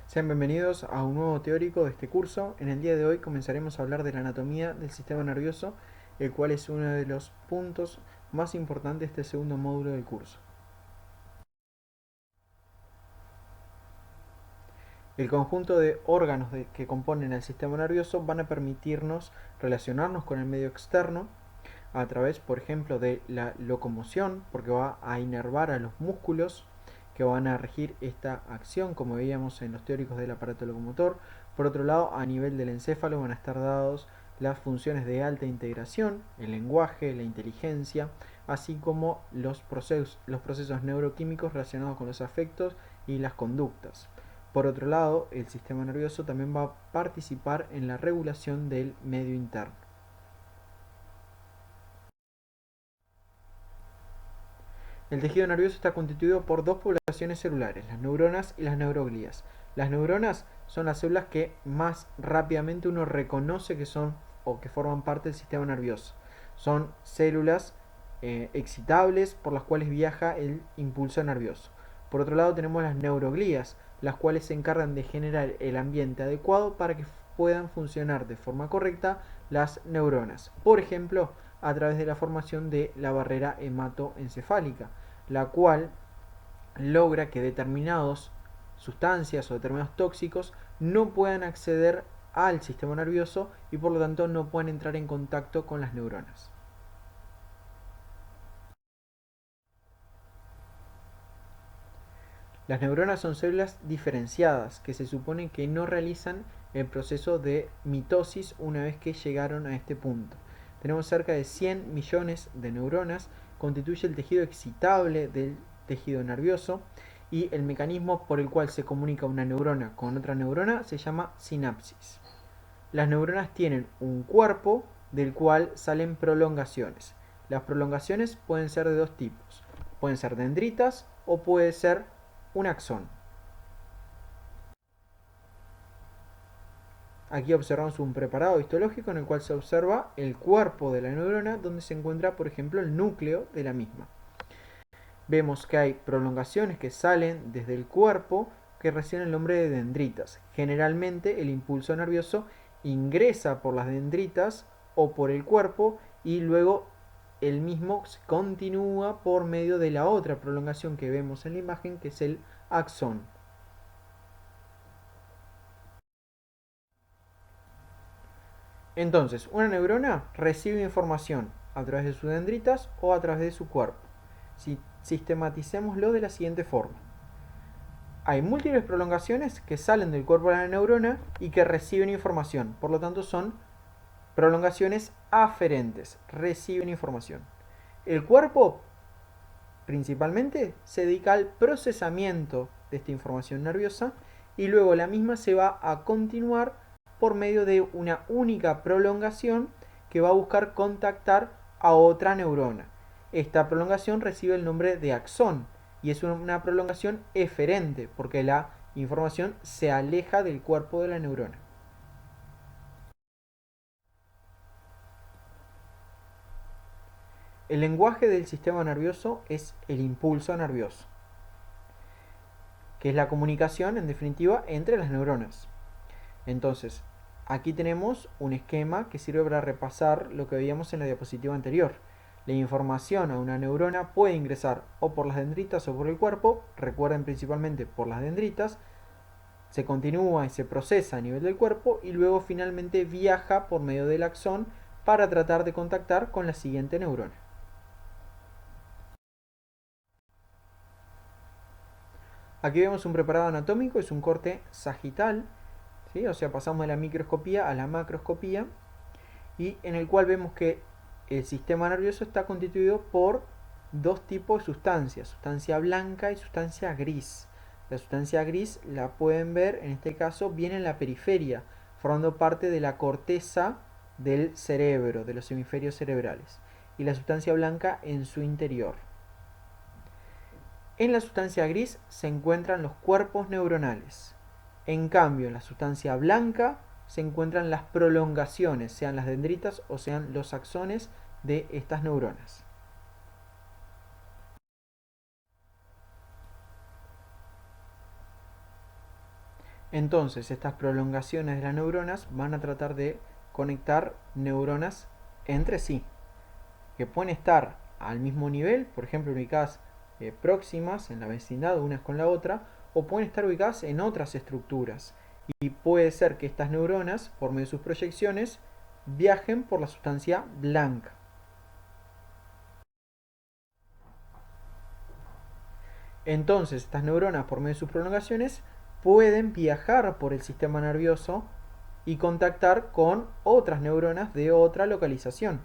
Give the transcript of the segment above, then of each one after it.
Sean bienvenidos a un nuevo teórico de este curso. En el día de hoy comenzaremos a hablar de la anatomía del sistema nervioso, el cual es uno de los puntos más importantes de este segundo módulo del curso. El conjunto de órganos que componen el sistema nervioso van a permitirnos relacionarnos con el medio externo a través, por ejemplo, de la locomoción, porque va a inervar a los músculos que van a regir esta acción, como veíamos en los teóricos del aparato locomotor. Por otro lado, a nivel del encéfalo van a estar dados las funciones de alta integración, el lenguaje, la inteligencia, así como los procesos neuroquímicos relacionados con los afectos y las conductas. Por otro lado, el sistema nervioso también va a participar en la regulación del medio interno. El tejido nervioso está constituido por dos poblaciones celulares, las neuronas y las neuroglías. Las neuronas son las células que más rápidamente uno reconoce que son o que forman parte del sistema nervioso. Son células excitables por las cuales viaja el impulso nervioso. Por otro lado tenemos las neuroglías, las cuales se encargan de generar el ambiente adecuado para que puedan funcionar de forma correcta las neuronas. Por ejemplo, a través de la formación de la barrera hematoencefálica, la cual logra que determinadas sustancias o determinados tóxicos no puedan acceder al sistema nervioso y por lo tanto no puedan entrar en contacto con las neuronas. Las neuronas son células diferenciadas que se supone que no realizan el proceso de mitosis una vez que llegaron a este punto. Tenemos cerca de 100 millones de neuronas, constituye el tejido excitable del tejido nervioso y el mecanismo por el cual se comunica una neurona con otra neurona se llama sinapsis. Las neuronas tienen un cuerpo del cual salen prolongaciones. Las prolongaciones pueden ser de dos tipos. Pueden ser dendritas o puede ser un axón. Aquí observamos un preparado histológico en el cual se observa el cuerpo de la neurona donde se encuentra, por ejemplo, el núcleo de la misma. Vemos que hay prolongaciones que salen desde el cuerpo que reciben el nombre de dendritas. Generalmente el impulso nervioso ingresa por las dendritas o por el cuerpo y luego el mismo continúa por medio de la otra prolongación que vemos en la imagen, que es el axón. Entonces, una neurona recibe información a través de sus dendritas o a través de su cuerpo. Si sistematicémoslo de la siguiente forma. Hay múltiples prolongaciones que salen del cuerpo de la neurona y que reciben información. Por lo tanto, son prolongaciones aferentes, reciben información. El cuerpo principalmente se dedica al procesamiento de esta información nerviosa y luego la misma se va a continuar por medio de una única prolongación que va a buscar contactar a otra neurona. Esta prolongación recibe el nombre de axón y es una prolongación eferente porque la información se aleja del cuerpo de la neurona. El lenguaje del sistema nervioso es el impulso nervioso, que es la comunicación, en definitiva, entre las neuronas. Entonces, aquí tenemos un esquema que sirve para repasar lo que veíamos en la diapositiva anterior. La información a una neurona puede ingresar o por las dendritas o por el cuerpo, recuerden principalmente por las dendritas, se continúa y se procesa a nivel del cuerpo y luego finalmente viaja por medio del axón para tratar de contactar con la siguiente neurona. Aquí vemos un preparado anatómico, es un corte sagital, ¿sí? O sea, pasamos de la microscopía a la macroscopía, y en el cual vemos que el sistema nervioso está constituido por dos tipos de sustancias, sustancia blanca y sustancia gris. La sustancia gris la pueden ver, en este caso, viene en la periferia, formando parte de la corteza del cerebro, de los hemisferios cerebrales, y la sustancia blanca en su interior. En la sustancia gris se encuentran los cuerpos neuronales. En cambio, en la sustancia blanca se encuentran las prolongaciones, sean las dendritas o sean los axones de estas neuronas. Entonces, estas prolongaciones de las neuronas van a tratar de conectar neuronas entre sí, que pueden estar al mismo nivel, por ejemplo, ubicadas próximas en la vecindad unas con la otra, o pueden estar ubicadas en otras estructuras. Y puede ser que estas neuronas, por medio de sus proyecciones, viajen por la sustancia blanca. Entonces, estas neuronas, por medio de sus prolongaciones, pueden viajar por el sistema nervioso y contactar con otras neuronas de otra localización.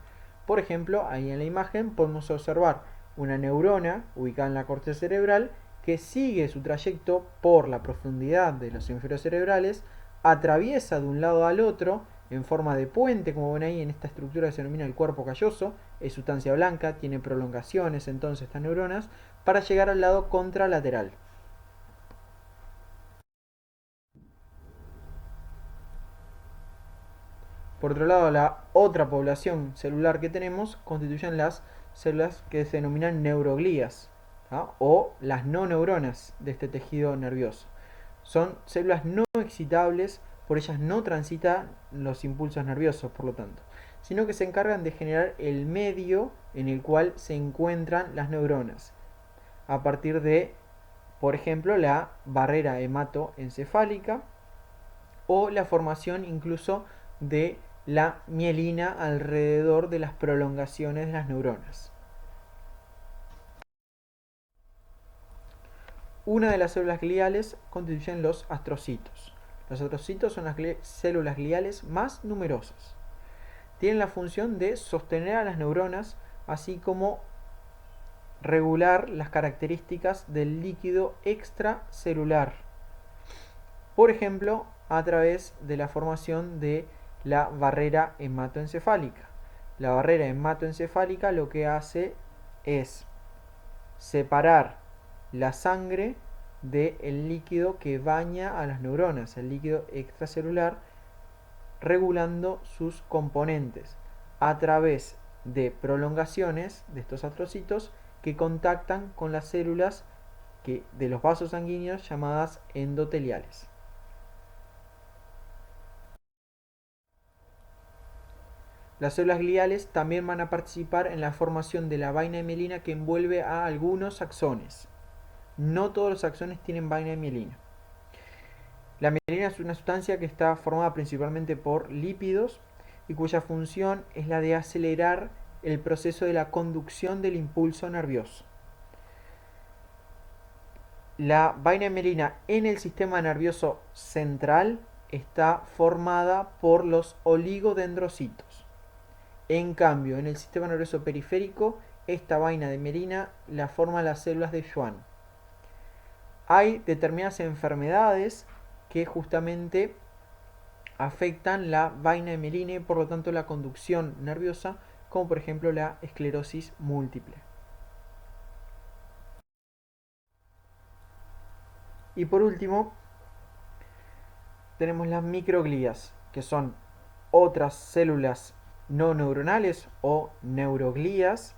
Por ejemplo, ahí en la imagen podemos observar una neurona ubicada en la corteza cerebral que sigue su trayecto por la profundidad de los hemisferios cerebrales, atraviesa de un lado al otro en forma de puente, como ven ahí en esta estructura que se denomina el cuerpo calloso, es sustancia blanca, tiene prolongaciones entonces estas neuronas, para llegar al lado contralateral. Por otro lado, la otra población celular que tenemos constituyen las células que se denominan neuroglías, ¿tá? O las no neuronas de este tejido nervioso. Son células no excitables, por ellas no transitan los impulsos nerviosos, por lo tanto, sino que se encargan de generar el medio en el cual se encuentran las neuronas, a partir de, por ejemplo, la barrera hematoencefálica o la formación incluso de la mielina alrededor de las prolongaciones de las neuronas. Una de las células gliales constituyen los astrocitos. Los astrocitos son las células gliales más numerosas. Tienen la función de sostener a las neuronas, así como regular las características del líquido extracelular. Por ejemplo, a través de la formación de la barrera hematoencefálica. La barrera hematoencefálica lo que hace es separar la sangre del líquido que baña a las neuronas, el líquido extracelular, regulando sus componentes a través de prolongaciones de estos astrocitos que contactan con las células de los vasos sanguíneos llamadas endoteliales. Las células gliales también van a participar en la formación de la vaina de mielina que envuelve a algunos axones. No todos los axones tienen vaina de mielina. La mielina es una sustancia que está formada principalmente por lípidos y cuya función es la de acelerar el proceso de la conducción del impulso nervioso. La vaina de mielina en el sistema nervioso central está formada por los oligodendrocitos. En cambio, en el sistema nervioso periférico, esta vaina de mielina la forman las células de Schwann. Hay determinadas enfermedades que justamente afectan la vaina de mielina y por lo tanto la conducción nerviosa, como por ejemplo la esclerosis múltiple. Y por último, tenemos las microglías, que son otras células no neuronales o neuroglías,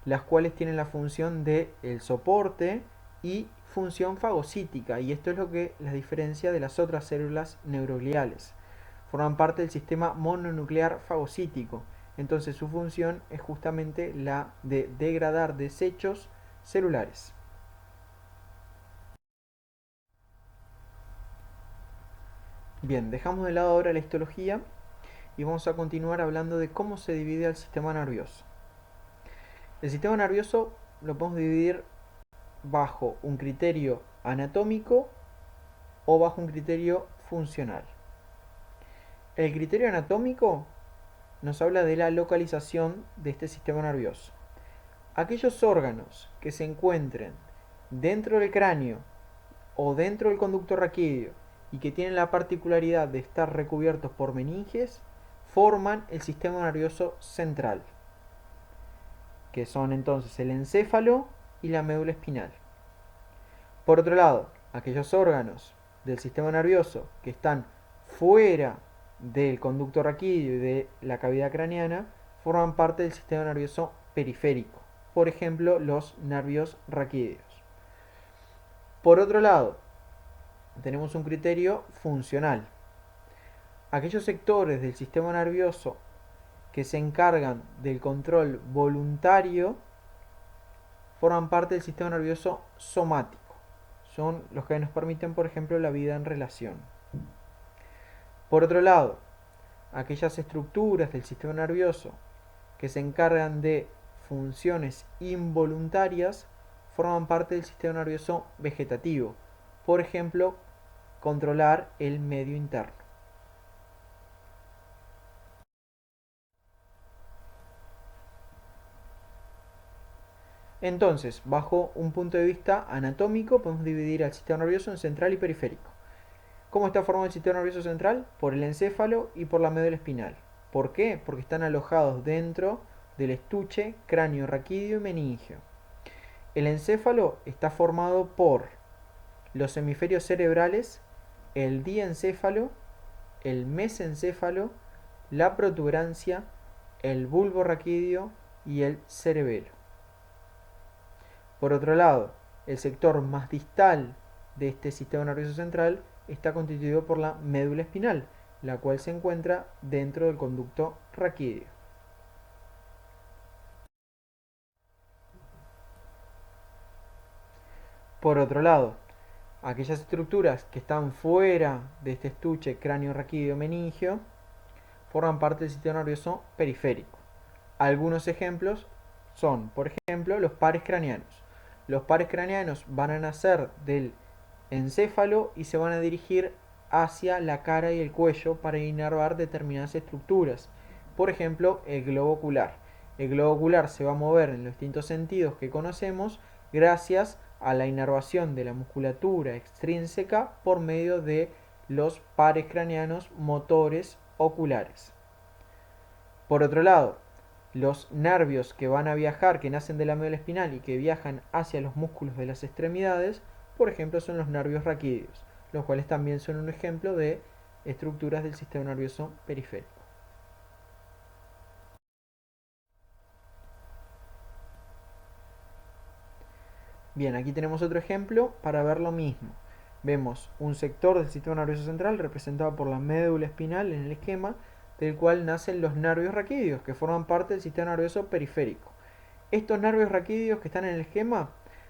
las cuales tienen la función de el soporte y función fagocítica, y esto es lo que las diferencia de las otras células neurogliales. Forman parte del sistema mononuclear fagocítico, entonces su función es justamente la de degradar desechos celulares. Bien, dejamos de lado ahora la histología y vamos a continuar hablando de cómo se divide el sistema nervioso. El sistema nervioso lo podemos dividir bajo un criterio anatómico o bajo un criterio funcional. El criterio anatómico nos habla de la localización de este sistema nervioso. Aquellos órganos que se encuentren dentro del cráneo o dentro del conducto raquídeo y que tienen la particularidad de estar recubiertos por meninges forman el sistema nervioso central, que son entonces el encéfalo y la médula espinal. Por otro lado, aquellos órganos del sistema nervioso que están fuera del conducto raquídeo y de la cavidad craneana forman parte del sistema nervioso periférico, por ejemplo los nervios raquídeos. Por otro lado, tenemos un criterio funcional. Aquellos sectores del sistema nervioso que se encargan del control voluntario forman parte del sistema nervioso somático. Son los que nos permiten, por ejemplo, la vida en relación. Por otro lado, aquellas estructuras del sistema nervioso que se encargan de funciones involuntarias forman parte del sistema nervioso vegetativo. Por ejemplo, controlar el medio interno. Entonces, bajo un punto de vista anatómico, podemos dividir al sistema nervioso en central y periférico. ¿Cómo está formado el sistema nervioso central? Por el encéfalo y por la médula espinal. ¿Por qué? Porque están alojados dentro del estuche cráneo raquídeo y meningio. El encéfalo está formado por los hemisferios cerebrales, el diencéfalo, el mesencéfalo, la protuberancia, el bulbo raquídeo y el cerebelo. Por otro lado, el sector más distal de este sistema nervioso central está constituido por la médula espinal, la cual se encuentra dentro del conducto raquídeo. Por otro lado, aquellas estructuras que están fuera de este estuche cráneo raquídeo meningio forman parte del sistema nervioso periférico. Algunos ejemplos son, por ejemplo, los pares craneanos. Los pares craneanos van a nacer del encéfalo y se van a dirigir hacia la cara y el cuello para inervar determinadas estructuras. Por ejemplo, el globo ocular. El globo ocular se va a mover en los distintos sentidos que conocemos gracias a la inervación de la musculatura extrínseca por medio de los pares craneanos motores oculares. Por otro lado, los nervios que van a viajar, que nacen de la médula espinal y que viajan hacia los músculos de las extremidades, por ejemplo, son los nervios raquídeos, los cuales también son un ejemplo de estructuras del sistema nervioso periférico. Bien, aquí tenemos otro ejemplo para ver lo mismo. Vemos un sector del sistema nervioso central representado por la médula espinal en el esquema, del cual nacen los nervios raquídeos, que forman parte del sistema nervioso periférico. Estos nervios raquídeos que están en el esquema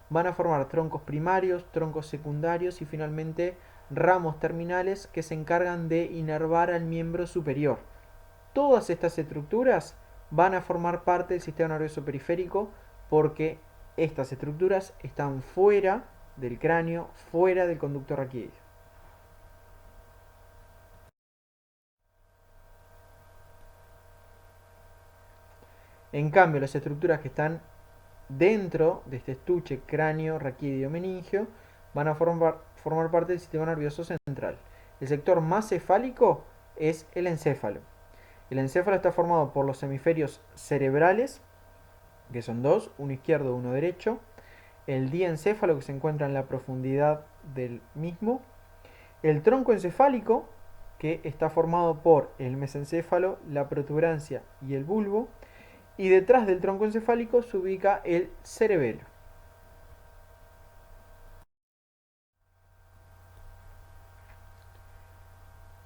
van a formar troncos primarios, troncos secundarios y finalmente ramos terminales que se encargan de inervar al miembro superior. Todas estas estructuras van a formar parte del sistema nervioso periférico porque estas estructuras están fuera del cráneo, fuera del conducto raquídeo. En cambio, las estructuras que están dentro de este estuche cráneo raquídeo meningio van a formar parte del sistema nervioso central. El sector más cefálico es el encéfalo. El encéfalo está formado por los hemisferios cerebrales, que son dos, uno izquierdo y uno derecho, el diencéfalo que se encuentra en la profundidad del mismo, el tronco encefálico que está formado por el mesencéfalo, la protuberancia y el bulbo, y detrás del tronco encefálico se ubica el cerebelo.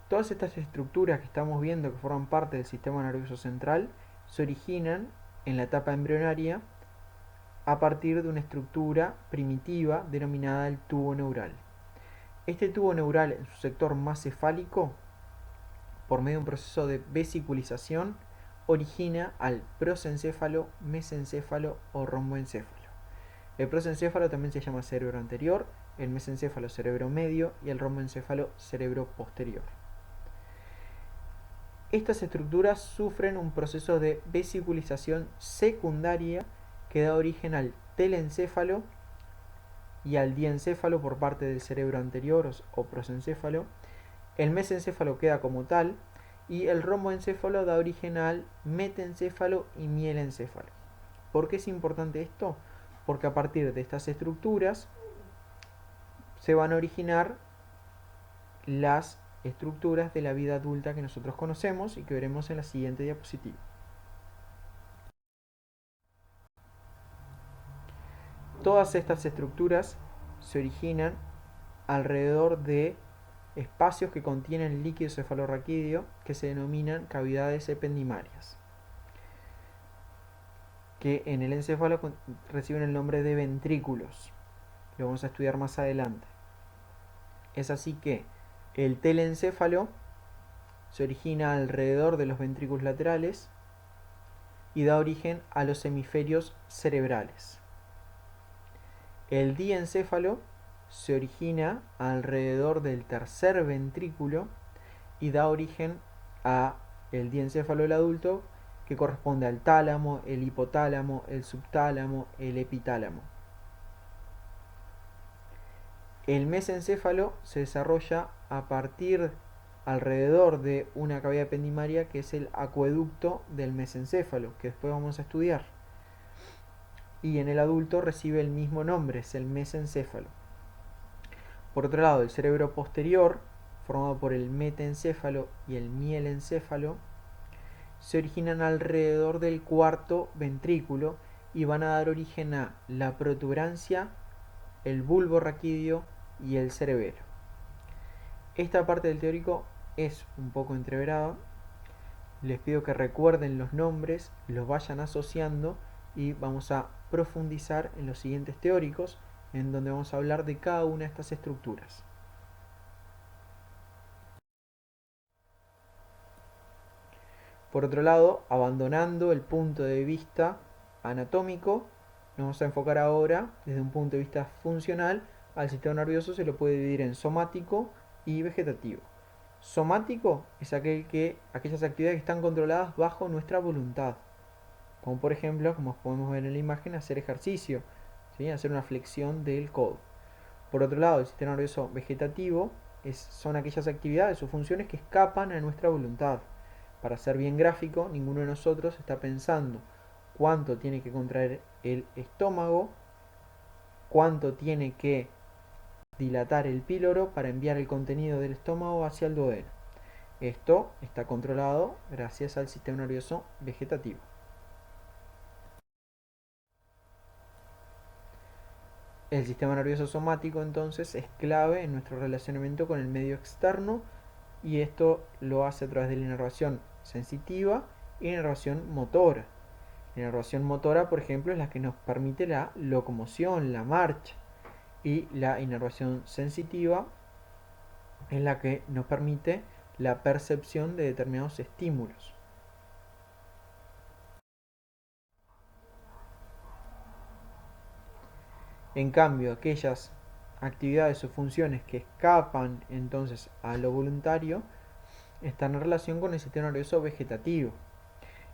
Todas estas estructuras que estamos viendo que forman parte del sistema nervioso central se originan en la etapa embrionaria a partir de una estructura primitiva denominada el tubo neural. Este tubo neural en su sector más cefálico, por medio de un proceso de vesiculización, origina al prosencéfalo, mesencéfalo o romboencéfalo. El prosencéfalo también se llama cerebro anterior, el mesencéfalo cerebro medio y el romboencéfalo cerebro posterior. Estas estructuras sufren un proceso de vesiculización secundaria que da origen al telencéfalo y al diencéfalo por parte del cerebro anterior o prosencéfalo. El mesencéfalo queda como tal y el romboencéfalo da origen al metencéfalo y mielencéfalo. ¿Por qué es importante esto? Porque a partir de estas estructuras se van a originar las estructuras de la vida adulta que nosotros conocemos y que veremos en la siguiente diapositiva. Todas estas estructuras se originan alrededor de espacios que contienen líquido cefalorraquídeo que se denominan cavidades ependimarias, que en el encéfalo reciben el nombre de ventrículos. Lo vamos a estudiar más adelante. Es así que el telencéfalo se origina alrededor de los ventrículos laterales y da origen a los hemisferios cerebrales. El diencéfalo se origina alrededor del tercer ventrículo y da origen a el diencéfalo del adulto, que corresponde al tálamo, el hipotálamo, el subtálamo, el epitálamo. El mesencéfalo se desarrolla a partir alrededor de una cavidad ependimaria que es el acueducto del mesencéfalo, que después vamos a estudiar. Y en el adulto recibe el mismo nombre, es el mesencéfalo. Por otro lado, el cerebro posterior, formado por el metencéfalo y el mielencéfalo, se originan alrededor del cuarto ventrículo y van a dar origen a la protuberancia, el bulbo raquídeo y el cerebelo. Esta parte del teórico es un poco entreverada. Les pido que recuerden los nombres, los vayan asociando y vamos a profundizar en los siguientes teóricos, en donde vamos a hablar de cada una de estas estructuras. Por otro lado, abandonando el punto de vista anatómico, nos vamos a enfocar ahora desde un punto de vista funcional. Al sistema nervioso se lo puede dividir en somático y vegetativo. Somático es aquellas actividades que están controladas bajo nuestra voluntad, como por ejemplo, como podemos ver en la imagen, hacer ejercicio, ¿sí? Hacer una flexión del codo. Por otro lado, el sistema nervioso vegetativo son aquellas actividades o funciones que escapan a nuestra voluntad. Para ser bien gráfico, ninguno de nosotros está pensando cuánto tiene que contraer el estómago, cuánto tiene que dilatar el píloro para enviar el contenido del estómago hacia el duodeno. Esto está controlado gracias al sistema nervioso vegetativo. El sistema nervioso somático entonces es clave en nuestro relacionamiento con el medio externo, y esto lo hace a través de la inervación sensitiva y inervación motora. La inervación motora, por ejemplo, es la que nos permite la locomoción, la marcha, y la inervación sensitiva es la que nos permite la percepción de determinados estímulos. En cambio, aquellas actividades o funciones que escapan entonces a lo voluntario están en relación con el sistema nervioso vegetativo,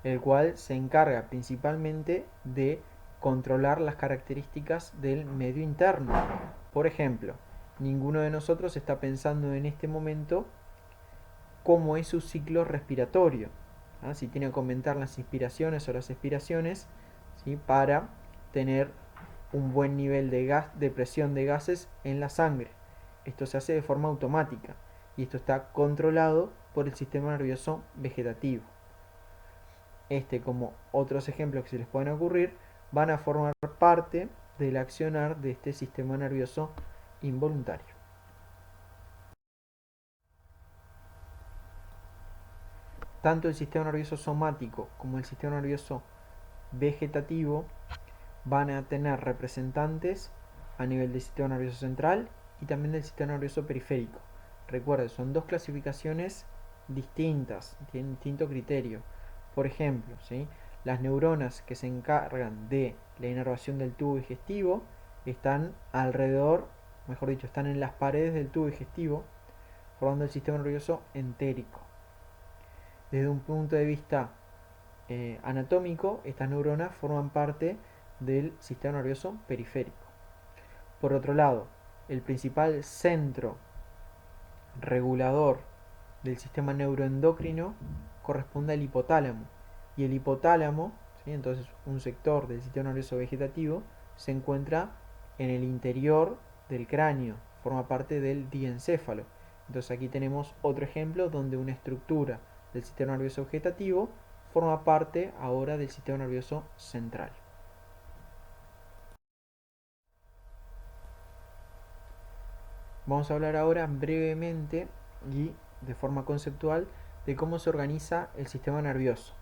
el cual se encarga principalmente de controlar las características del medio interno. Por ejemplo, ninguno de nosotros está pensando en este momento cómo es su ciclo respiratorio, si tiene que aumentar las inspiraciones o las expiraciones, ¿sí? Para tener un buen nivel de presión de gases en la sangre. Esto se hace de forma automática y esto está controlado por el sistema nervioso vegetativo. Como otros ejemplos que se les pueden ocurrir, van a formar parte del accionar de este sistema nervioso involuntario. Tanto el sistema nervioso somático como el sistema nervioso vegetativo van a tener representantes a nivel del sistema nervioso central y también del sistema nervioso periférico. Recuerden, son dos clasificaciones distintas, tienen distinto criterio. Por ejemplo, ¿sí? Las neuronas que se encargan de la inervación del tubo digestivo están alrededor, mejor dicho, están en las paredes del tubo digestivo, formando el sistema nervioso entérico. Desde un punto de vista anatómico, estas neuronas forman parte del sistema nervioso periférico. Por otro lado, el principal centro regulador del sistema neuroendocrino corresponde al hipotálamo, y el hipotálamo, ¿sí? Entonces un sector del sistema nervioso vegetativo, se encuentra en el interior del cráneo, forma parte del diencéfalo. Entonces aquí tenemos otro ejemplo donde una estructura del sistema nervioso vegetativo forma parte ahora del sistema nervioso central. Vamos a hablar ahora brevemente y de forma conceptual de cómo se organiza el sistema nervioso.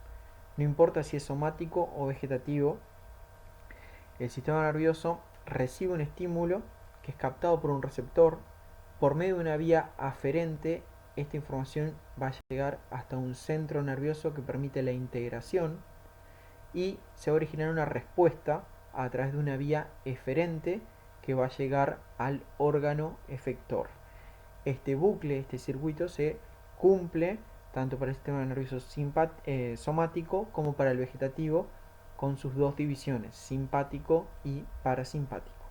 No importa si es somático o vegetativo, el sistema nervioso recibe un estímulo que es captado por un receptor. Por medio de una vía aferente, esta información va a llegar hasta un centro nervioso que permite la integración y se va a originar una respuesta a través de una vía eferente que va a llegar al órgano efector. Este bucle, este circuito se cumple tanto para el sistema nervioso somático como para el vegetativo, con sus dos divisiones, simpático y parasimpático,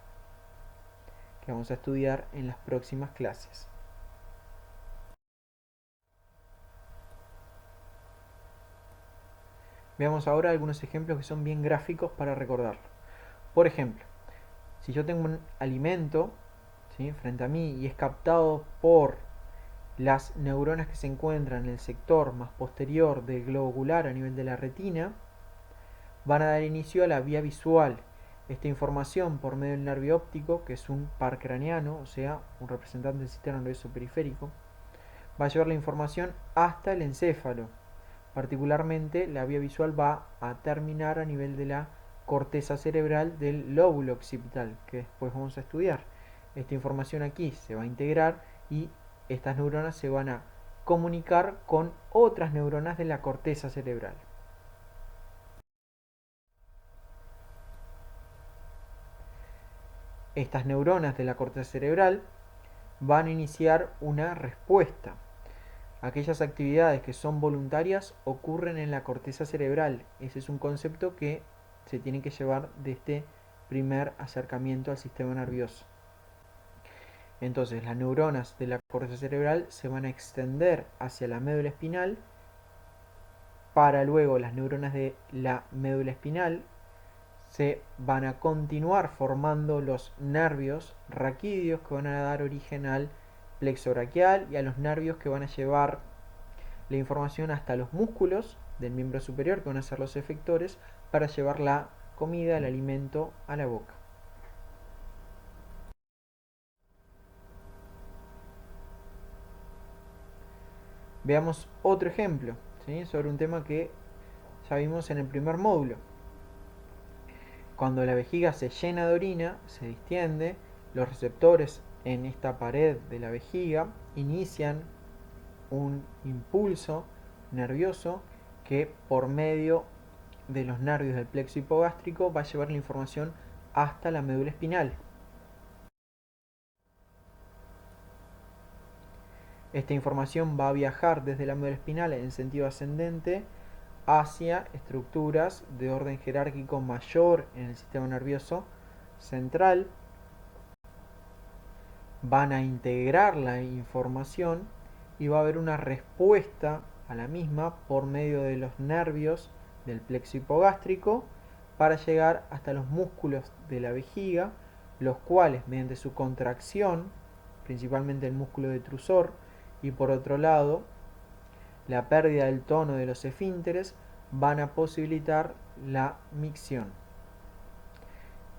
que vamos a estudiar en las próximas clases. Veamos ahora algunos ejemplos que son bien gráficos para recordarlo. Por ejemplo, si yo tengo un alimento, ¿sí?, frente a mí y es captado por las neuronas que se encuentran en el sector más posterior del globo ocular a nivel de la retina, van a dar inicio a la vía visual. Esta información por medio del nervio óptico, que es un par craneano, o sea, un representante del sistema nervioso periférico, va a llevar la información hasta el encéfalo. Particularmente, la vía visual va a terminar a nivel de la corteza cerebral del lóbulo occipital, que después vamos a estudiar. Esta información aquí se va a integrar y estas neuronas se van a comunicar con otras neuronas de la corteza cerebral. Estas neuronas de la corteza cerebral van a iniciar una respuesta. Aquellas actividades que son voluntarias ocurren en la corteza cerebral. Ese es un concepto que se tiene que llevar de este primer acercamiento al sistema nervioso. Entonces, las neuronas de la corteza cerebral se van a extender hacia la médula espinal, para luego las neuronas de la médula espinal se van a continuar formando los nervios raquídeos que van a dar origen al plexo braquial y a los nervios que van a llevar la información hasta los músculos del miembro superior, que van a ser los efectores, para llevar la comida, el alimento a la boca. Veamos otro ejemplo, ¿sí?, sobre un tema que ya vimos en el primer módulo. Cuando la vejiga se llena de orina, se distiende, los receptores en esta pared de la vejiga inician un impulso nervioso que por medio de los nervios del plexo hipogástrico va a llevar la información hasta la médula espinal. Esta información va a viajar desde la médula espinal en sentido ascendente hacia estructuras de orden jerárquico mayor en el sistema nervioso central. Van a integrar la información y va a haber una respuesta a la misma por medio de los nervios del plexo hipogástrico para llegar hasta los músculos de la vejiga, los cuales mediante su contracción, principalmente el músculo detrusor, y por otro lado la pérdida del tono de los esfínteres, van a posibilitar la micción.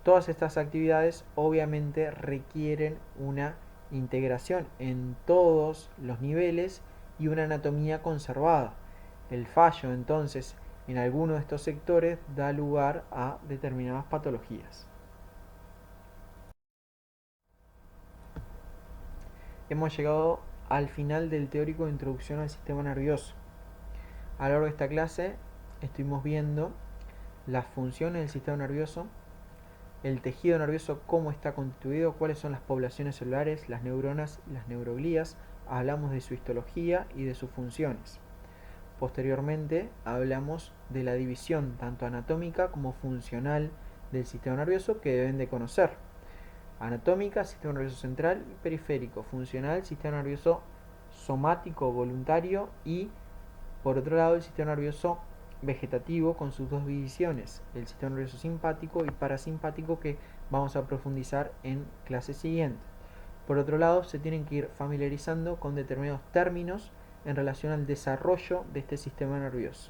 Todas estas actividades obviamente requieren una integración en todos los niveles y una anatomía conservada. El fallo entonces en alguno de estos sectores da lugar a determinadas patologías. Hemos llegado al final del teórico de introducción al sistema nervioso. A lo largo de esta clase estuvimos viendo las funciones del sistema nervioso, el tejido nervioso, cómo está constituido, cuáles son las poblaciones celulares, las neuronas y las neuroglías. Hablamos de su histología y de sus funciones. Posteriormente hablamos de la división tanto anatómica como funcional del sistema nervioso que deben de conocer. Anatómica, sistema nervioso central y periférico. Funcional, sistema nervioso somático voluntario y, por otro lado, el sistema nervioso vegetativo con sus dos divisiones, el sistema nervioso simpático y parasimpático, que vamos a profundizar en clases siguientes. Por otro lado, se tienen que ir familiarizando con determinados términos en relación al desarrollo de este sistema nervioso.